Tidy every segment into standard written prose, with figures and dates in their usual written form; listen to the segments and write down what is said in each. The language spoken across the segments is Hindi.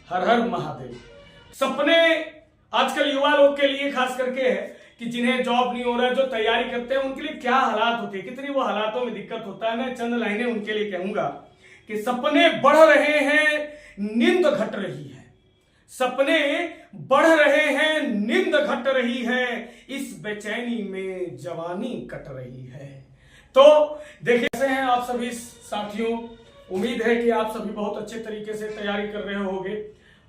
हर हर महादेव। सपने आजकल युवा लोग के लिए खास करके है कि जिन्हें जॉब नहीं हो रहा है, जो तैयारी करते हैं, उनके लिए क्या हालात होते हैं, कितनी वो हालातों में दिक्कत होता है। मैं चंद लाइनें उनके लिए कहूंगा कि सपने बढ़ रहे हैं, नींद घट रही है। सपने बढ़ रहे हैं, नींद घट रही है, इस बेचैनी में जवानी कट रही है। तो देखिए, कैसे हैं आप सभी साथियों। उम्मीद है कि आप सभी बहुत अच्छे तरीके से तैयारी कर रहे होंगे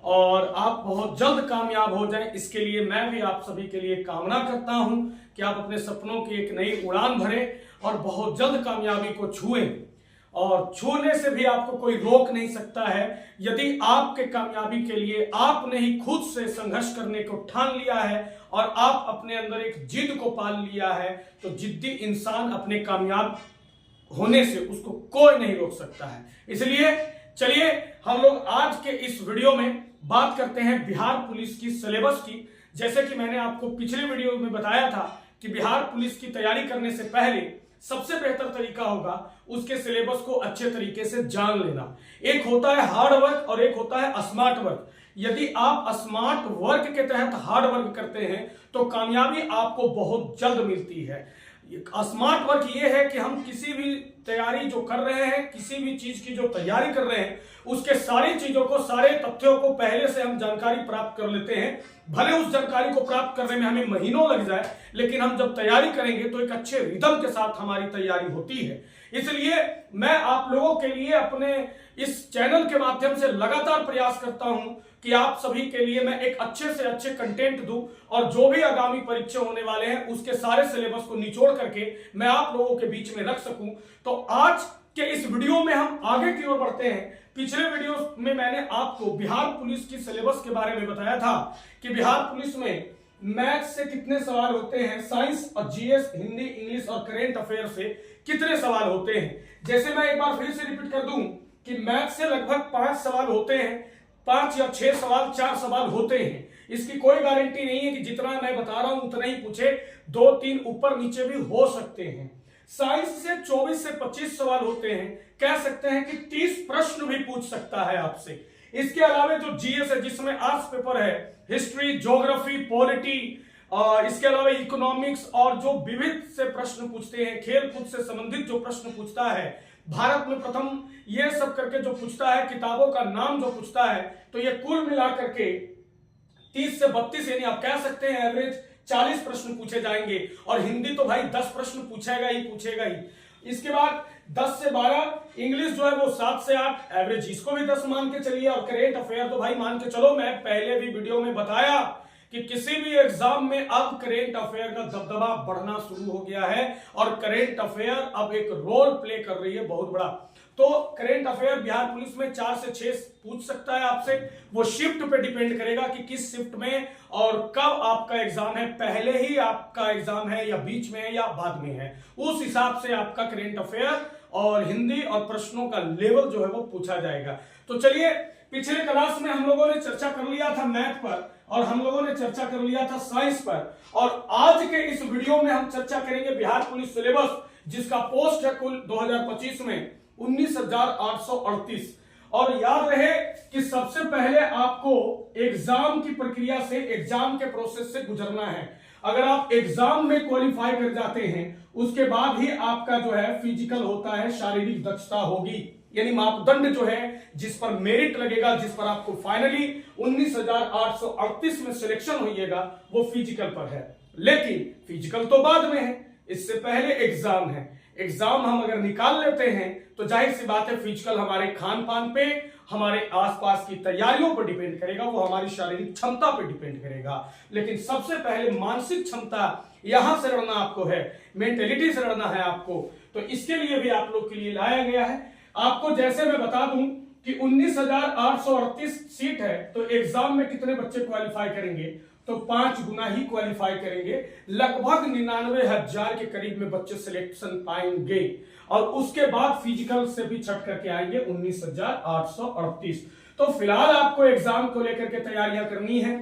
और आप बहुत जल्द कामयाब हो जाएं। इसके लिए मैं भी आप सभी के लिए कामना करता हूं कि आप अपने सपनों की एक नई उड़ान भरें और बहुत जल्द कामयाबी को छुएं। और छूने से भी आपको कोई रोक नहीं सकता है। यदि आपके कामयाबी के लिए आपने ही खुद से संघर्ष करने को ठान लिया है और आप अपने अंदर एक जिद को पाल लिया है, तो जिद्दी इंसान अपने कामयाब होने से उसको कोई नहीं रोक सकता है। इसलिए चलिए हम लोग आज के इस वीडियो में बात करते हैं बिहार पुलिस की सिलेबस की। जैसे कि मैंने आपको पिछले वीडियो में बताया था कि बिहार पुलिस की तैयारी करने से पहले सबसे बेहतर तरीका होगा उसके सिलेबस को अच्छे तरीके से जान लेना। एक होता है हार्ड वर्क और एक होता है स्मार्ट वर्क। यदि आप स्मार्ट वर्क के तहत हार्ड वर्क करते हैं तो कामयाबी आपको बहुत जल्द मिलती है। स्मार्ट वर्क ये है कि हम किसी भी तैयारी जो कर रहे हैं, किसी भी चीज की जो तैयारी कर रहे हैं, उसके सारी चीजों को, सारे तथ्यों को पहले से हम जानकारी प्राप्त कर लेते हैं। भले उस जानकारी को प्राप्त करने में हमें महीनों लग जाए, लेकिन हम जब तैयारी करेंगे तो एक अच्छे रिदम के साथ हमारी तैयारी होती है। इसलिए मैं आप लोगों के लिए अपने इस चैनल के माध्यम से लगातार प्रयास करता हूं कि आप सभी के लिए मैं एक अच्छे से अच्छे कंटेंट दूं और जो भी आगामी परीक्षा होने वाले हैं उसके सारे सिलेबस को निचोड़ करके मैं आप लोगों के बीच में रख सकूं। तो आज के इस वीडियो में हम आगे की ओर बढ़ते हैं। पिछले वीडियो में मैंने आपको बिहार पुलिस की सिलेबस के बारे में बताया था कि बिहार पुलिस में मैथ्स से कितने सवाल होते हैं, साइंस और जीएस, हिंदी, इंग्लिश और करेंट अफेयर से कितने सवाल होते हैं। जैसे मैं एक बार फिर से रिपीट कर दूं कि मैथ्स से लगभग 5 सवाल होते हैं, 5 या 6 सवाल, 4 सवाल होते हैं। इसकी कोई गारंटी नहीं है कि जितना मैं बता रहा हूं उतना ही पूछे, 2-3 ऊपर नीचे भी हो सकते हैं। साइंस से 24 से 25 सवाल होते हैं, कह सकते हैं कि 30 प्रश्न भी पूछ सकता है आपसे। इसके अलावा जो जीएस है, जिसमें आर्ट्स पेपर है, हिस्ट्री, ज्योग्राफी, पॉलिटी, इसके अलावा इकोनॉमिक्स और जो विविध से प्रश्न पूछते हैं, खेल कूद से संबंधित जो प्रश्न पूछता है, भारत में प्रथम, ये सब करके जो पूछता है, किताबों का नाम जो पूछता है, तो ये कुल मिलाकर के 30 से 32 यानी आप कह सकते हैं एवरेज 40 प्रश्न पूछे जाएंगे। और हिंदी तो भाई 10 प्रश्न पूछेगा ही। इसके बाद 10 से 12, इंग्लिश जो है वो 7 से 8, एवरेज इसको भी 10 मान के चलिए। और करेंट अफेयर तो भाई मान के चलो, मैं पहले भी वीडियो में बताया कि किसी भी एग्जाम में अब करेंट अफेयर का दबदबा बढ़ना शुरू हो गया है और करेंट अफेयर अब एक रोल प्ले कर रही है बहुत बड़ा। तो करेंट अफेयर बिहार पुलिस में 4 से 6 पूछ सकता है आपसे। वो शिफ्ट पे डिपेंड करेगा कि किस शिफ्ट में और कब आपका एग्जाम है, पहले ही आपका एग्जाम है या बीच में है या बाद में है, उस हिसाब से आपका करेंट अफेयर और हिंदी और प्रश्नों का लेवल जो है वो पूछा जाएगा। तो चलिए, पिछले क्लास में हम लोगों ने चर्चा कर लिया था मैथ पर और हम लोगों ने चर्चा कर लिया था साइंस पर, और आज के इस वीडियो में हम चर्चा करेंगे बिहार पुलिस सिलेबस, जिसका पोस्ट है कुल 2025 में 19,838। और याद रहे कि सबसे पहले आपको एग्जाम की प्रक्रिया से, एग्जाम के प्रोसेस से गुजरना है। अगर आप एग्जाम में क्वालिफाई कर जाते हैं उसके बाद ही आपका जो है फिजिकल होता है, शारीरिक दक्षता होगी, यानी मापदंड जो है जिस पर मेरिट लगेगा, जिस पर आपको फाइनली 19,838 में सिलेक्शन होइएगा, वो फिजिकल पर है। लेकिन फिजिकल तो बाद में है, इससे पहले एग्जाम है। एग्जाम हम अगर निकाल लेते हैं तो जाहिर सी बात है फिजिकल हमारे खान पान पे, हमारे आसपास की तैयारियों पर डिपेंड करेगा, वो हमारी शारीरिक क्षमता पर डिपेंड करेगा। लेकिन सबसे पहले मानसिक क्षमता यहां से लड़ना आपको है, मेंटेलिटी से लड़ना है आपको। तो इसके लिए भी आप लोग के लिए लाया गया है। आपको जैसे मैं बता दूं कि 19,838 सीट है, तो एग्जाम में कितने बच्चे क्वालिफाई करेंगे, तो 5 गुना ही क्वालिफाई करेंगे। लगभग 99,000 के करीब में बच्चे सिलेक्शन पाएंगे और उसके बाद फिजिकल से भी छट करके आएंगे 19,838। तो फिलहाल आपको एग्जाम को लेकर के तैयारियां करनी है।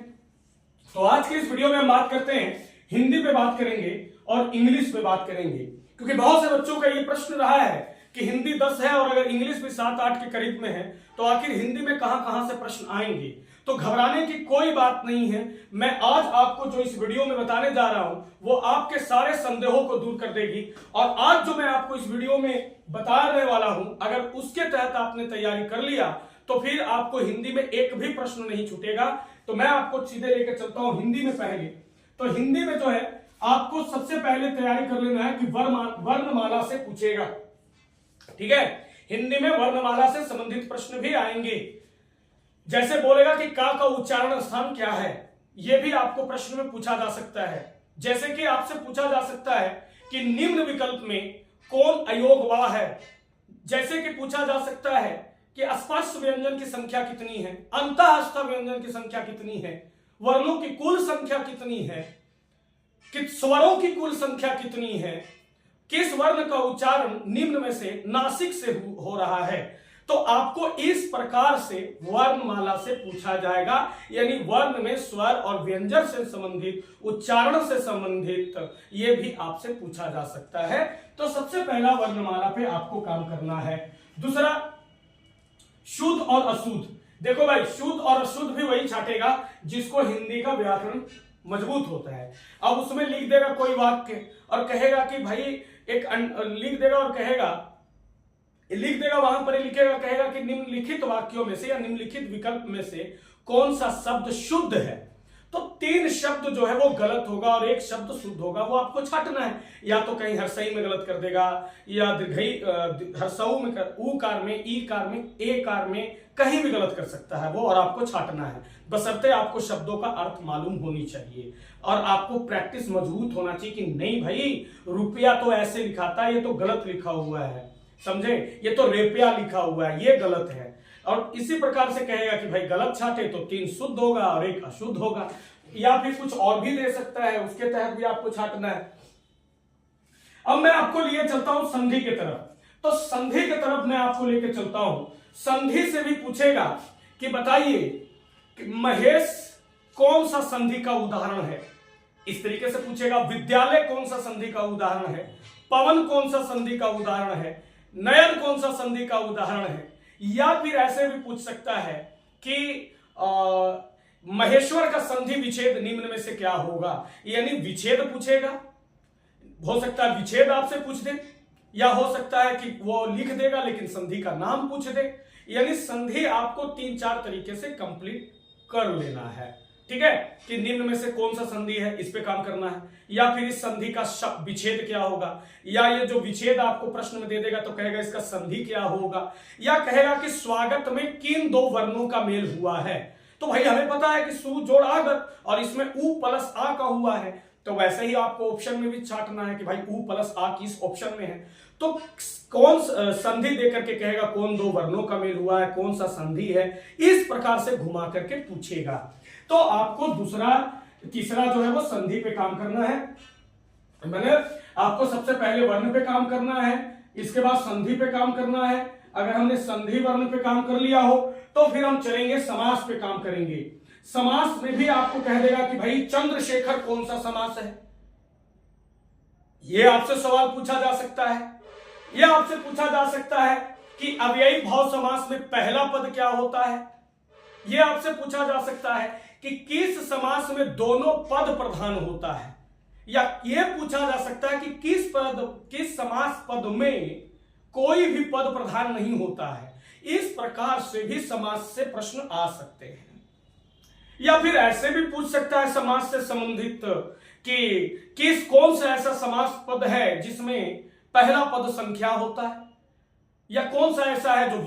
तो आज के इस वीडियो में हम बात करते हैं, हिंदी पे बात करेंगे और इंग्लिश पे बात करेंगे, क्योंकि बहुत से बच्चों का ये प्रश्न रहा है कि हिंदी 10 है और अगर इंग्लिश भी 7-8 के करीब में है, तो आखिर हिंदी में कहां कहां से प्रश्न आएंगे। तो घबराने की कोई बात नहीं है। मैं आज आपको जो इस वीडियो में बताने जा रहा हूं वो आपके सारे संदेहों को दूर कर देगी। और आज जो मैं आपको इस वीडियो में बताने वाला हूं, अगर उसके तहत आपने तैयारी कर लिया तो फिर आपको हिंदी में एक भी प्रश्न नहीं छूटेगा। तो मैं आपको सीधे लेकर चलता हूं हिंदी में। पहले तो हिंदी में जो है आपको सबसे पहले तैयारी कर लेना है कि वर्णमाला से पूछेगा। ठीक है, हिंदी में वर्णमाला से संबंधित प्रश्न भी आएंगे। जैसे बोलेगा कि का उच्चारण स्थान क्या है, यह भी आपको प्रश्न में पूछा जा सकता है। जैसे कि आपसे पूछा जा सकता है कि निम्न विकल्प में कौन अयोगवा है। जैसे कि पूछा जा सकता है कि अस्पष्ट व्यंजन की संख्या कितनी है, अंतःस्थ व्यंजन की संख्या कितनी है, वर्णों की कुल संख्या कितनी है, स्वरों की कुल संख्या कितनी है, किस वर्ण का उच्चारण निम्न में से नासिक से हो रहा है। तो आपको इस प्रकार से वर्णमाला से पूछा जाएगा, यानी वर्ण में स्वर और व्यंजन से संबंधित, उच्चारण से संबंधित यह भी आपसे पूछा जा सकता है। तो सबसे पहला वर्णमाला पे आपको काम करना है। दूसरा, शुद्ध और अशुद्ध। देखो भाई, शुद्ध और अशुद्ध भी वही छाटेगा जिसको हिंदी का व्याकरण मजबूत होता है। अब उसमें लिख देगा कोई वाक्य और कहेगा कि भाई लिख देगा और लिख देगा वहां पर लिखेगा, कहेगा कि निम्नलिखित वाक्यों में से या निम्नलिखित विकल्प में से कौन सा शब्द शुद्ध है। तो 3 शब्द जो है वो गलत होगा और 1 शब्द शुद्ध होगा, वो आपको छाटना है। या तो कहीं हर्षई में गलत कर देगा, या हर्षऊ में ऊकार में, ईकार में, एकार में कहीं भी गलत कर सकता है वो, और आपको छाटना है। बशर्ते आपको शब्दों का अर्थ मालूम होनी चाहिए और आपको प्रैक्टिस मजबूत होना चाहिए कि नहीं भाई, रुपया तो ऐसे लिखाता है, ये तो गलत लिखा हुआ है, समझे, ये तो रेपिया लिखा हुआ है, ये गलत है। और इसी प्रकार से कहेगा कि भाई गलत छाटे तो 3 शुद्ध होगा और 1 अशुद्ध होगा। या फिर कुछ और भी दे सकता है, उसके तहत भी आपको छाटना है। अब मैं आपको लिए चलता हूं संधि की तरफ। तो संधि की तरफ मैं आपको लेकर चलता हूं। संधि से भी पूछेगा कि बताइए कि महेश कौन सा संधि का उदाहरण है, इस तरीके से पूछेगा। विद्यालय कौन सा संधि का उदाहरण है, पवन कौन सा संधि का उदाहरण है, नयन कौन सा संधि का उदाहरण है। या फिर ऐसे भी पूछ सकता है कि महेश्वर का संधि विच्छेद निम्न में से क्या होगा, यानी विच्छेद पूछेगा। हो सकता है विच्छेद आपसे पूछ दे, या हो सकता है कि वो लिख देगा लेकिन संधि का नाम पूछ दे। यानी संधि आपको 3-4 तरीके से कंप्लीट कर लेना है। ठीक है, कि निम्न में से कौन सा संधि है, इस पे काम करना है। या फिर इस संधि का विच्छेद क्या होगा, या ये जो विच्छेद आपको प्रश्न में दे देगा तो कहेगा इसका संधि क्या होगा। या कहेगा कि स्वागत में किन 2 वर्णों का मेल हुआ है। तो भाई हमें पता है कि सु जोड़ आगत और इसमें उ प्लस आ का हुआ है, तो वैसे ही आपको ऑप्शन में भी छाटना है कि भाई उ प्लस आ किस ऑप्शन में है। तो कौन संधि देकर के कहेगा कौन 2 वर्णों का मेल हुआ है, कौन सा संधि है, इस प्रकार से घुमा करके पूछेगा। तो आपको तीसरा जो है वो संधि पे काम करना है। मैंने आपको सबसे पहले वर्ण पे काम करना है, इसके बाद संधि पे काम करना है। अगर हमने संधि वर्ण पे काम कर लिया हो तो फिर हम चलेंगे समास पे काम करेंगे। समास में भी आपको कह देगा कि भाई चंद्रशेखर कौन सा समास है, यह आपसे सवाल पूछा जा सकता है। यह आपसे पूछा जा सकता है कि अव्ययी भाव समास में पहला पद क्या होता है। यह आपसे पूछा जा सकता है कि किस समास में दोनों पद प्रधान होता है। या यह पूछा जा सकता है कि किस समास पद में कोई भी पद प्रधान नहीं होता है। इस प्रकार से भी समास से प्रश्न आ सकते हैं। या फिर ऐसे भी पूछ सकता है समास से संबंधित कि कौन सा ऐसा समास पद है जिसमें पहला पद संख्या होता है, या कौन सा ऐसा है जो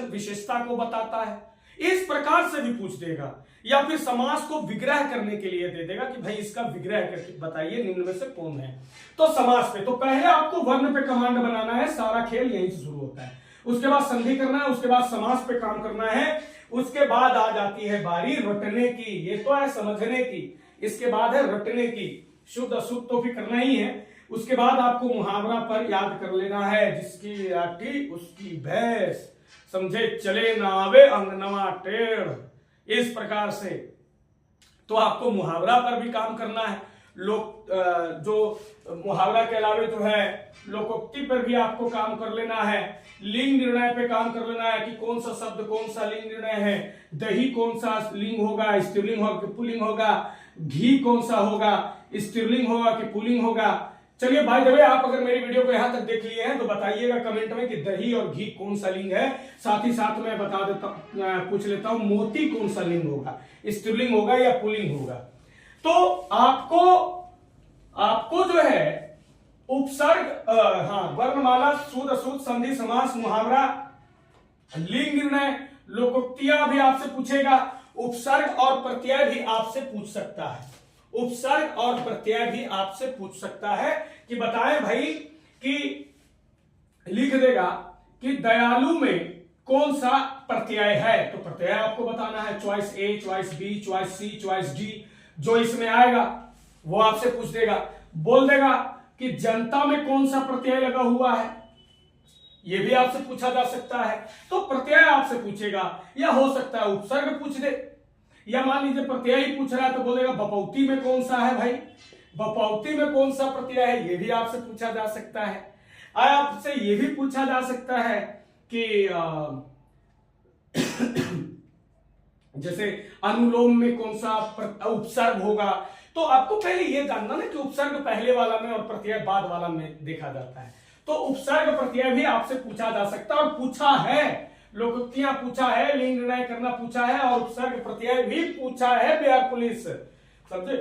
विशेषता को बताता है। इस प्रकार से भी पूछ देगा। या फिर समास को विग्रह करने के लिए दे देगा कि भाई इसका विग्रह करके बताइए निम्न में से कौन है। तो समास पे तो पहले आपको वर्ण पे कमांड बनाना है, सारा खेल यहीं से शुरू होता है। उसके बाद संधि करना है, उसके बाद समास पे काम करना है, उसके बाद आ जाती है बारी रटने की। ये तो है समझने की, इसके बाद है रटने की। शुद्ध अशुद्ध तो भी करना ही है। उसके बाद आपको मुहावरा पर याद कर लेना है, जिसकी राठी उसकी भैंस, समझे चले ना आवे अंगनवा टेढ़। इस प्रकार से तो आपको मुहावरा पर भी काम करना है। जो मुहावरा के अलावे जो है लोकोक्ति पर भी आपको काम कर लेना है। लिंग निर्णय पे काम कर लेना है कि कौन सा शब्द कौन सा लिंग निर्णय है, दही कौन सा लिंग होगा, स्त्रीलिंग होगा कि पुल्लिंग होगा, घी कौन सा होगा, स्त्रीलिंग होगा कि पुल्लिंग होगा। चलिए भाई जब आप अगर मेरी वीडियो को यहां तक देख लिए हैं तो बताइएगा कमेंट में कि दही और घी कौन सा लिंग है। साथ ही साथ मैं बता देता पूछ लेता हूं मोती कौन सा लिंग होगा, स्त्रीलिंग होगा या पुल्लिंग होगा। तो आपको जो है उपसर्ग वर्णमाला, शुद्ध अशुद्ध, संधि, समास, मुहावरा, लिंग निर्णय, लोकोक्तियां भी आपसे पूछेगा। उपसर्ग और प्रत्यय भी आपसे पूछ सकता है, उपसर्ग और प्रत्यय भी आपसे पूछ सकता है कि बताएं भाई कि लिख देगा कि दयालु में कौन सा प्रत्यय है, तो प्रत्यय आपको बताना है, चॉइस ए, चॉइस बी, चॉइस सी, चॉइस डी, जो इसमें आएगा वो आपसे पूछ देगा। बोल देगा कि जनता में कौन सा प्रत्यय लगा हुआ है, ये भी आपसे पूछा जा सकता है। तो प्रत्यय आपसे पूछेगा, या हो सकता है उपसर्ग पूछ दे, या मान लीजिए प्रत्यय ही पूछ रहा है तो बोलेगा बपौती में कौन सा है भाई, बपौती में कौन सा प्रत्यय है, ये भी आपसे पूछा जा सकता है। आपसे ये भी पूछा जा सकता है कि जैसे अनुलोम में कौन सा उपसर्ग होगा। तो आपको पहले ये जानना ना कि उपसर्ग पहले वाला में और प्रत्यय बाद वाला में देखा जाता है। तो उपसर्ग प्रत्यय भी आपसे पूछा जा सकता है और पूछा है, लोकोक्तियां पूछा है, लिंग निर्णय करना पूछा है और उपसर्ग प्रत्यय भी पूछा है बिहार पुलिस, समझे।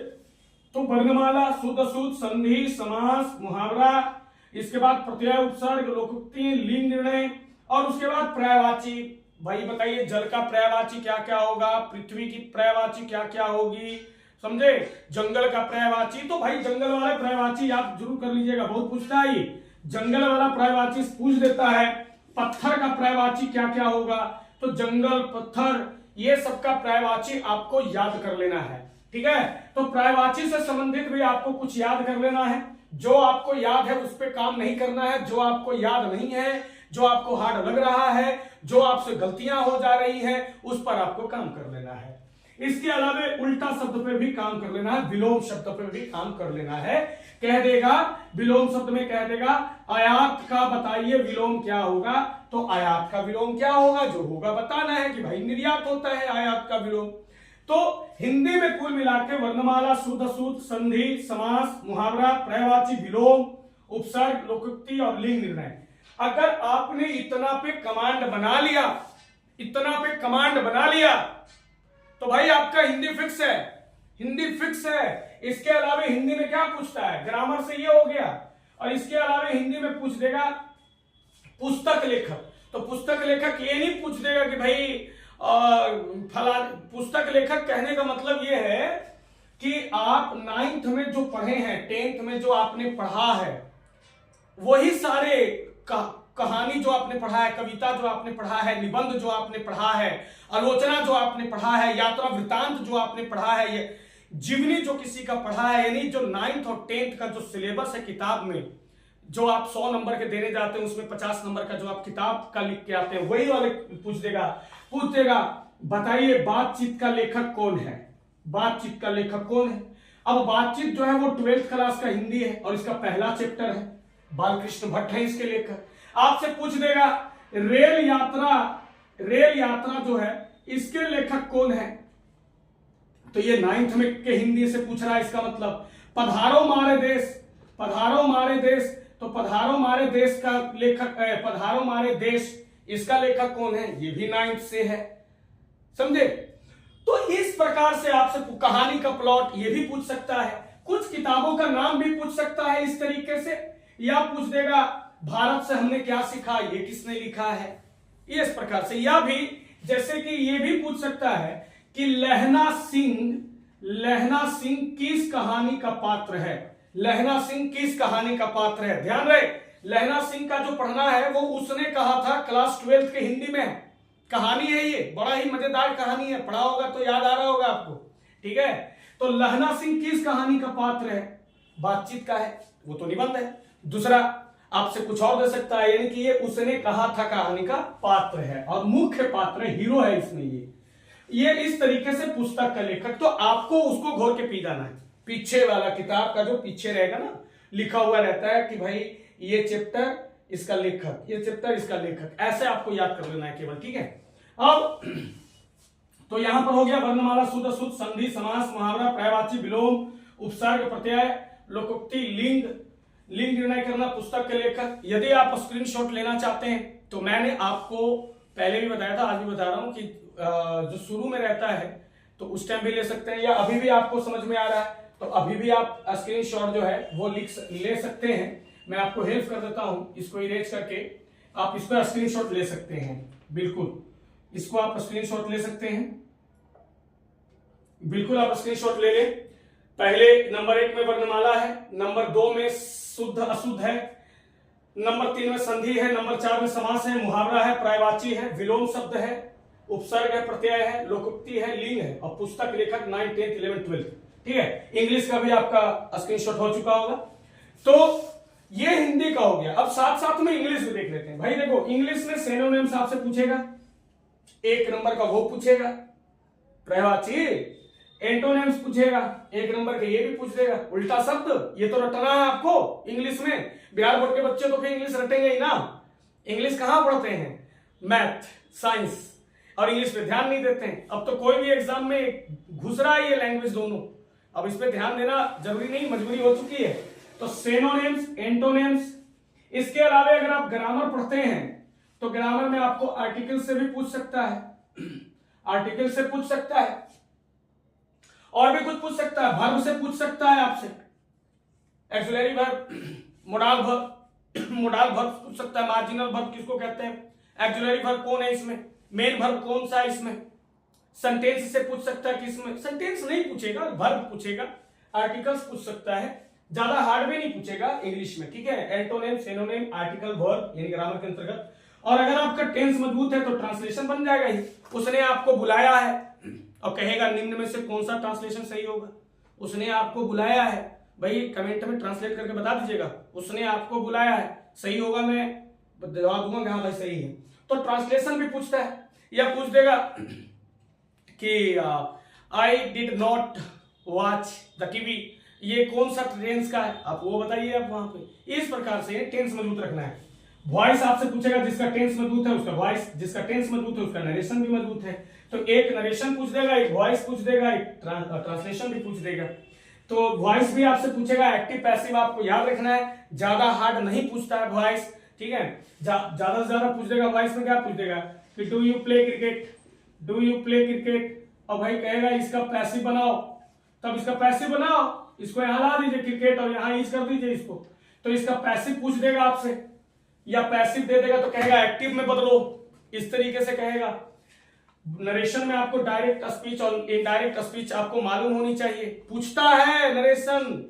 तो वर्णमाला, शुद्ध अशुद्ध, संधि, समास, मुहावरा, इसके बाद प्रत्यय, उपसर्ग, लोकोक्ति, लिंग निर्णय और उसके बाद पर्यायवाची। भाई बताइए जल का पर्यायवाची क्या क्या होगा, पृथ्वी की पर्यायवाची क्या क्या होगी, समझे। जंगल का पर्यायवाची, तो भाई जंगल वाले पर्यायवाची आप जरूर कर लीजिएगा, बहुत पूछता है ये, जंगल वाला पर्यायवाची पूछ देता है। पत्थर का पर्यायवाची क्या क्या होगा, तो जंगल, पत्थर, ये सबका पर्यायवाची आपको याद कर लेना है, ठीक है। तो पर्यायवाची से संबंधित भी आपको कुछ याद कर लेना है। जो आपको याद है उस पर काम नहीं करना है, जो आपको याद नहीं है, जो आपको हार्ड लग रहा है, जो आपसे गलतियां हो जा रही हैं, उस पर आपको काम कर लेना है। इसके अलावा उल्टा शब्द पे भी काम कर लेना है, विलोम शब्द पे भी काम कर लेना है। कह देगा विलोम शब्द में कह देगा आयात का बताइए विलोम क्या होगा, तो आयात का विलोम क्या होगा, जो होगा बताना है कि भाई निर्यात होता है आयात का विलोम। तो हिंदी में कुल मिला के वर्णमाला, शुद्ध अशुद्ध, संधि, समास, मुहावरा, पर्यायवाची, विलोम, उपसर्ग, लोकोक्ति और लिंग निर्णय। अगर आपने इतना पे कमांड बना लिया, इतना पे कमांड बना लिया तो भाई आपका हिंदी फिक्स है, हिंदी फिक्स है। इसके अलावा हिंदी में क्या पूछता है, ग्रामर से ये हो गया, और इसके अलावा हिंदी में पूछ देगा पुस्तक लेखक। तो पुस्तक लेखक ये नहीं पूछ देगा कि भाई फला, पुस्तक लेखक कहने का मतलब ये है कि आप 9th में जो पढ़े हैं, 10th में जो आपने पढ़ा है, वही सारे कहानी जो आपने पढ़ा है, कविता जो आपने पढ़ा है, निबंध जो आपने पढ़ा है, आलोचना जो आपने पढ़ा है, यात्रा वृत्तांत जो आपने पढ़ा है, ये जीवनी जो किसी का पढ़ा है, यानी जो 9th और 10th का जो सिलेबस है किताब में, जो आप 100 नंबर के देने जाते हैं उसमें 50 नंबर का जो आप किताब का लिख के आते हैं, वही वाले पूछ देगा बताइए बातचीत का लेखक कौन है, बातचीत का लेखक कौन है। अब बातचीत जो है वो 12th क्लास का हिंदी है और इसका पहला चैप्टर है, बालकृष्ण भट्ट है इसके लेखक। आपसे पूछ देगा रेल यात्रा जो है इसके लेखक कौन है, तो ये 9th में के हिंदी से पूछ रहा है। इसका मतलब पधारो मारे देश, पधारो मारे देश, तो पधारो मारे देश का लेखक, पधारो मारे देश इसका लेखक कौन है, ये भी 9th से है, समझे। तो इस प्रकार से आपसे कहानी का प्लॉट ये भी पूछ सकता है, कुछ किताबों का नाम भी पूछ सकता है इस तरीके से, या पूछ देगा भारत से हमने क्या सीखा, ये किसने लिखा है, इस प्रकार से। या भी जैसे कि ये भी पूछ सकता है कि लहना सिंह किस कहानी का पात्र है, लहना सिंह किस कहानी का पात्र है। ध्यान रहे लहना सिंह का जो पढ़ना है वो उसने कहा था क्लास 12th के हिंदी में, कहानी है ये, बड़ा ही मजेदार कहानी है, पढ़ा होगा तो याद आ रहा होगा आपको, ठीक है। तो लहना सिंह किस कहानी का पात्र है, बातचीत का है, वो तो निबंध है। दूसरा आपसे कुछ और दे सकता है, यानी कि ये उसने कहा था कहानी का पात्र है और मुख्य पात्र है, हीरो है इसमें, ये इस तरीके से पुस्तक का लेखक। तो आपको उसको घोर के पी जाना है, पीछे वाला किताब का जो पीछे रहेगा ना, लिखा हुआ रहता है कि भाई ये चैप्टर इसका लेखक, ये चैप्टर इसका लेखक, ऐसे आपको याद कर लेना है केवल, ठीक है। अब तो यहां पर हो गया वर्णमाला, शुद्ध अशुद्ध, संधि, समास, मुहावरा, पर्यायवाची, विलोम, उपसर्ग, प्रत्यय, लोकोक्ति, लिंग, लिंग निर्णय करना, पुस्तक के लेखक। यदि आप स्क्रीनशॉट लेना चाहते हैं तो मैंने आपको पहले भी बताया था, आज भी बता रहा हूं कि जो शुरू में रहता है तो उस टाइम भी ले सकते हैं, या अभी भी आपको समझ में आ रहा है तो अभी भी आप स्क्रीनशॉट जो है वो ले सकते हैं। मैं आपको हेल्प कर देता हूं, इसको इरेज करके आप इसको स्क्रीनशॉट ले सकते हैं, बिल्कुल इसको आप स्क्रीनशॉट ले सकते हैं, बिल्कुल आप स्क्रीनशॉट ले लें। पहले नंबर 1 में वर्णमाला है, नंबर 2 में शुद्ध अशुद्ध है, नंबर 3 में संधि है, नंबर 4 में समास है, मुहावरा है, पर्यायवाची है, विलोम शब्द है, उपसर्ग है, प्रत्यय है, लोकोक्ति है, लिंग है, और पुस्तक लेखक 9, 10, 11, 12, ठीक है। इंग्लिश का भी आपका स्क्रीनशॉट हो चुका होगा। तो ये हिंदी का हो गया। अब साथ साथ में इंग्लिश भी देख लेते हैं। भाई देखो, इंग्लिश में सिनोनिम्स आपसे पूछेगा, 1 नंबर का वो पूछेगा, पर्यायवाची, एंटोनिम्स पूछेगा 1 नंबर के, ये भी पूछ देगा। उल्टा शब्द ये तो रटना है आपको इंग्लिश में। बिहार बोर्ड के बच्चे तो फिर इंग्लिश रटेंगे ही ना, इंग्लिश कहां पढ़ते हैं, मैथ, साइंस, और इंग्लिश पे ध्यान नहीं देते हैं। अब तो कोई भी एग्जाम में घुस रहा है ये लैंग्वेज दोनों, अब इस पे ध्यान देना जरूरी नहीं, मजबूरी हो चुकी है। तो सिनोनिम्स, एंटोनिम्स, इसके अलावा अगर आप ग्रामर पढ़ते हैं तो ग्रामर में आपको आर्टिकल से भी पूछ सकता है, आर्टिकल से पूछ सकता है, और भी कुछ पूछ सकता है, वर्ब से पूछ सकता है आपसे, एक्सिलरी वर्ब, मोडाल वर्ब पूछ सकता है, मार्जिनल वर्ब किसको कहते हैं, एक्सिलरी वर्ब कौन है इसमें, मेन वर्ब कौन सा है इसमें, सेंटेंस से पूछ सकता है कि इसमें सेंटेंस नहीं पूछेगा, वर्ब पूछेगा, आर्टिकल्स पूछ सकता है, ज्यादा हार्ड भी नहीं पूछेगा इंग्लिश में, ठीक है। एंटोनिम, सिनोनिम, आर्टिकल, वर्ब यानी ग्रामर के अंतर्गत। और अगर आपका टेंस मजबूत है तो ट्रांसलेशन बन जाएगा ही, उसने आपको बुलाया है और कहेगा निम्न में से कौन सा ट्रांसलेशन सही होगा, उसने आपको बुलाया है, भाई कमेंट में ट्रांसलेट करके बता दीजिएगा, उसने आपको बुलाया है, सही होगा, मैं जवाब दूंगा कि हाँ भाई सही है। तो ट्रांसलेशन भी पूछता है, या पूछ देगा कि I did not watch the TV, ये कौन सा टेंस का है, आप वो बताइए आप वहां पे। इस प्रकार से टेंस मजबूत रखना है। वॉइस आपसे पूछेगा, जिसका टेंस मजबूत है उसका वॉइस, जिसका टेंस मजबूत है उसका नरेशन भी मजबूत है। तो एक नरेशन पूछ देगा, एक वॉइस पूछ देगा, एक ट्रांसलेशन भी पूछ देगा। तो वॉइस भी आपसे पूछेगा, एक्टिव पैसिव आपको याद रखना है, ज्यादा हार्ड नहीं पूछता है वॉइस, ठीक है। ज्यादा से ज्यादा पूछ देगा वॉइस में, क्या पूछ देगा कि do you play cricket, do you play cricket, और भाई कहेगा इसका पैसिव बनाओ, तब इसका पैसिव बनाओ, इसको यहां ला दीजिए क्रिकेट और यहां यूज कर दीजिए इसको, तो इसका पैसिव पूछ देगा आपसे, या पैसिव दे देगा तो कहेगा एक्टिव में बदलो, इस तरीके से कहेगा। नरेशन में आपको डायरेक्ट स्पीच और इनडायरेक्ट स्पीच आपको मालूम होनी चाहिए, पूछता है नरेशन,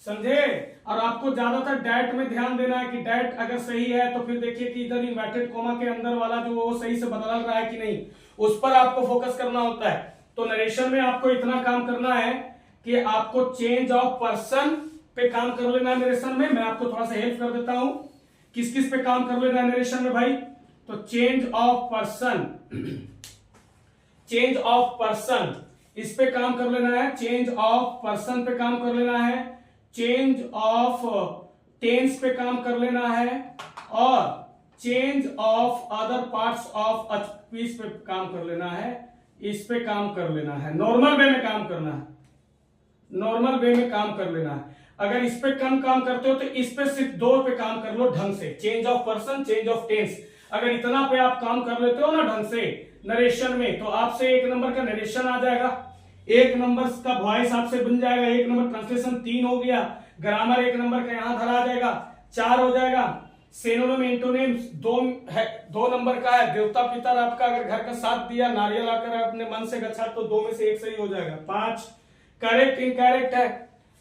समझे। और आपको ज्यादातर डैट में ध्यान देना है कि डैट अगर सही है तो फिर देखिए कि इधर इन्वर्टेड कोमा के अंदर वाला जो वो सही से बदल रहा है कि नहीं, उस पर आपको फोकस करना होता है। तो नरेशन में आपको इतना काम करना है कि आपको चेंज ऑफ पर्सन पे काम कर लेना है नरेशन में। मैं आपको थोड़ा सा हेल्प कर देता हूं, किस किस पे काम कर लेना है नरेशन में भाई। तो change of person, change of person इस पे काम कर लेना है, चेंज ऑफ पर्सन पे काम कर लेना है, चेंज ऑफ टेंस पे काम कर लेना है, और change of other parts of speech पे काम कर लेना है, इस पे काम कर लेना है। नॉर्मल वे में काम करना है, नॉर्मल वे में काम कर लेना है। अगर इस पे कम काम करते हो तो इस पे सिर्फ 2 पे काम कर लो ढंग से, change of person, change of tense. अगर इतना पे आप काम कर लेते हो ना ढंग से नरेशन में, तो आपसे 1 नंबर का नरेशन आ जाएगा, 1 नंबर का वॉइस आपसे बन जाएगा, 1 नंबर ट्रांसलेशन 3 हो गया, ग्रामर 1 नंबर का यहां धरा आ जाएगा, 4 हो जाएगा। सिनोनिम एंटोनिम्स 2 नंबर का है, देवता पितर आपका अगर घर का साथ दिया, नारियल आकर अपने मन से गच्छा, तो 2 में से 1 सही हो जाएगा। 5 करेक्ट इनकरेक्ट है,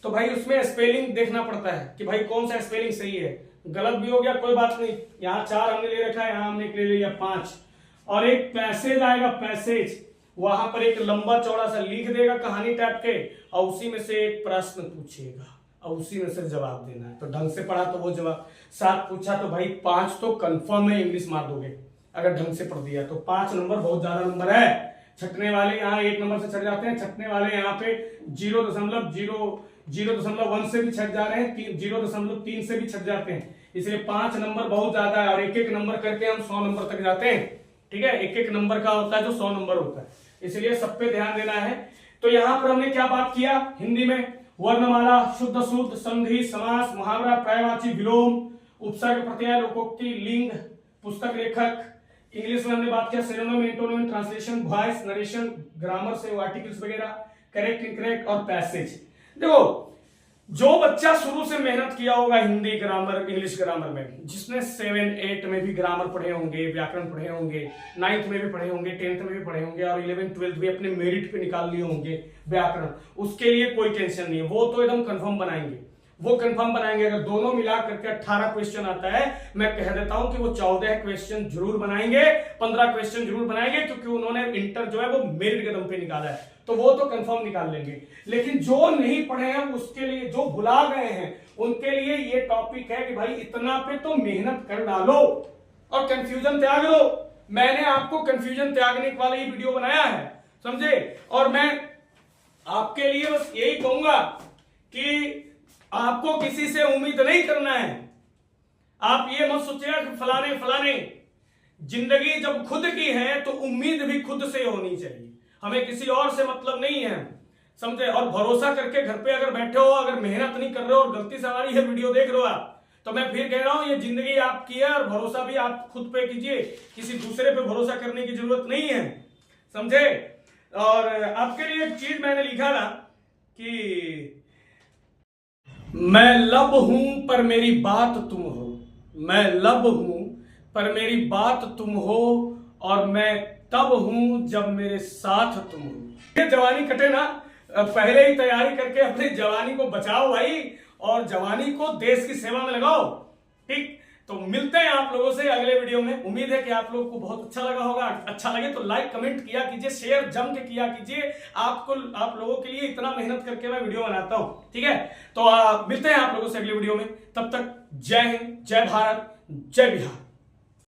तो भाई उसमें स्पेलिंग देखना पड़ता है कि भाई कौन सा स्पेलिंग सही है, गलत भी हो गया कोई बात नहीं, यहाँ 4 हमने ले रखा है, यहाँ हमने ले लिया 5। और एक पैसेज आएगा, पैसेज, वहां पर एक लंबा चौड़ा सा लिख देगा कहानी टाइप के, और उसी में से एक प्रश्न पूछेगा और उसी में से जवाब देना है। तो ढंग से पढ़ा तो वो जवाब, 7 पूछा तो भाई 5 तो कंफर्म है इंग्लिश मार दोगे अगर ढंग से पढ़ दिया तो। 5 नंबर बहुत ज्यादा नंबर है। छटने वाले यहाँ 1 नंबर से छट जाते हैं, छटने वाले यहाँ पे 0.1 से भी छट जा रहे हैं, 0.3 से भी छट जाते हैं, इसलिए 5 नंबर बहुत ज्यादा है और एक एक नंबर करके हम 100 नंबर तक जाते हैं। ठीक है, एक एक नंबर का होता है जो 100 नंबर होता है, इसलिए सब पे ध्यान देना है। तो यहां पर हमने क्या बात किया हिंदी में, वर्णमाला, शुद्ध शुद्ध, संधि, समास, मुहावरा, पर्यायवाची, विलोम, उपसर्ग, प्रत्यय, लोकोक्ति, लिंग, पुस्तक, लेखक। इंग्लिश में हमने बात किया synonym, antonym, translation, voice, narration, grammar से आर्टिकल्स वगैरह, करेक्ट, इनकरेक्ट और पैसेज। देखो जो बच्चा शुरू से मेहनत किया होगा हिंदी ग्रामर, इंग्लिश ग्रामर में, जिसने 7, 8 में भी ग्रामर पढ़े होंगे, व्याकरण पढ़े होंगे, 9th में भी पढ़े होंगे, 10th में भी पढ़े होंगे और 11th 12th भी अपने मेरिट पे निकाल लिए होंगे व्याकरण, उसके लिए कोई टेंशन नहीं है, वो तो एकदम कंफर्म बनाएंगे, वो कंफर्म बनाएंगे। अगर दोनों मिला करके 18 क्वेश्चन आता है, मैं कह देता हूं कि वो 14 क्वेश्चन जरूर बनाएंगे, 15 क्वेश्चन जरूर बनाएंगे, क्योंकि उन्होंने इंटर जो है वो मेरिट के दम पे निकाला है, तो वो तो कंफर्म निकाल लेंगे। लेकिन जो नहीं पढ़े हैं उसके लिए, जो भुला गए हैं उनके लिए ये टॉपिक है कि भाई इतना पे तो मेहनत कर डालो और कंफ्यूजन त्याग दो। मैंने आपको कंफ्यूजन त्यागने वाला ही वीडियो बनाया है, समझे। और मैं आपके लिए बस यही कहूंगा कि आपको किसी से उम्मीद नहीं करना है। आप ये मत सोचिएगा कि फलाने फलाने, जिंदगी जब खुद की है तो उम्मीद भी खुद से होनी चाहिए, हमें किसी और से मतलब नहीं है, समझे। और भरोसा करके घर पे अगर बैठे हो, अगर मेहनत नहीं कर रहे हो और गलती से हमारी ये वीडियो देख रहे हो आप, तो मैं फिर कह रहा हूं ये जिंदगी आपकी है और भरोसा भी आप खुद पे कीजिए, किसी दूसरे पे भरोसा करने की जरूरत नहीं है, समझे। और आपके लिए एक चीज मैंने लिखा था कि मैं लब हूं पर मेरी बात तुम हो, मैं लब हूं पर मेरी बात तुम हो, और मैं तब हूं जब मेरे साथ तुम हो। ये जवानी कटे ना, पहले ही तैयारी करके अपनी जवानी को बचाओ भाई, और जवानी को देश की सेवा में लगाओ। ठीक, तो मिलते हैं आप लोगों से अगले वीडियो में। उम्मीद है कि आप लोगों को बहुत अच्छा लगा होगा। अच्छा लगे तो लाइक कमेंट किया कीजिए, शेयर जम के किया कीजिए। आप लोगों के लिए इतना मेहनत करके मैं वीडियो बनाता हूं, ठीक है। तो मिलते हैं आप लोगों से अगले वीडियो में, तब तक जय हिंद, जय भारत, जय बिहार।